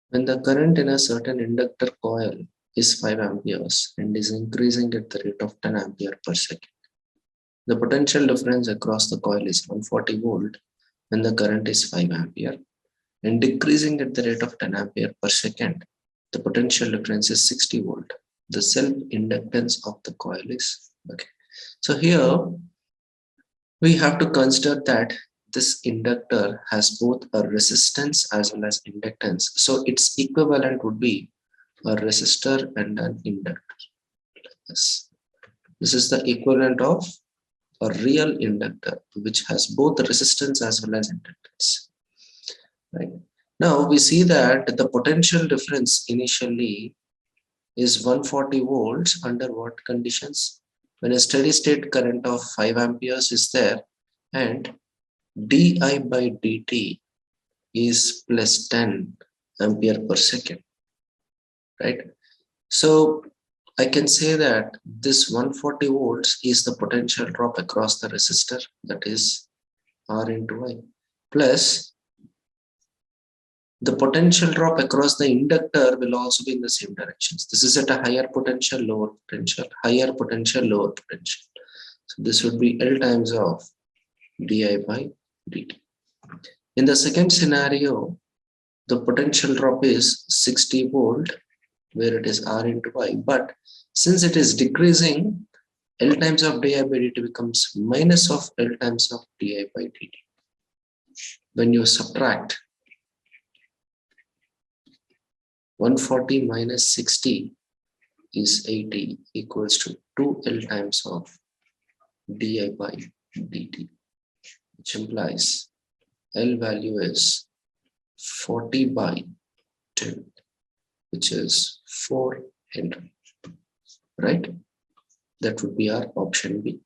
When the current in a certain inductor coil is 5 amperes and is increasing at the rate of 10 ampere per second, the potential difference across the coil is 140 volt when the current is 5 ampere and decreasing at the rate of 10 ampere per second, the potential difference is 60 volt. The self-inductance of the coil is okay. So here we have to consider that this inductor has both a resistance as well as inductance. So its equivalent would be a resistor and an inductor. Yes. This is the equivalent of a real inductor which has both resistance as well as inductance. Right. Now we see that the potential difference initially is 140 volts under what conditions? When a steady state current of 5 amperes is there and di by dt is plus 10 ampere per second, right? So I can say that this 140 volts is the potential drop across the resistor, that is R into I, plus the potential drop across the inductor will also be in the same directions. This is at a higher potential, lower potential, higher potential, lower potential. So this would be L times of di by dt. In the second scenario, the potential drop is 60 volt, where it is R into I. But since it is decreasing, L times of di by dt becomes minus of L times of di by dt. When you subtract 140 minus 60 is 80 equals to 2L times of di by dt, which implies L value is 40 by 10, which is 4 Henry, right? That would be our option B.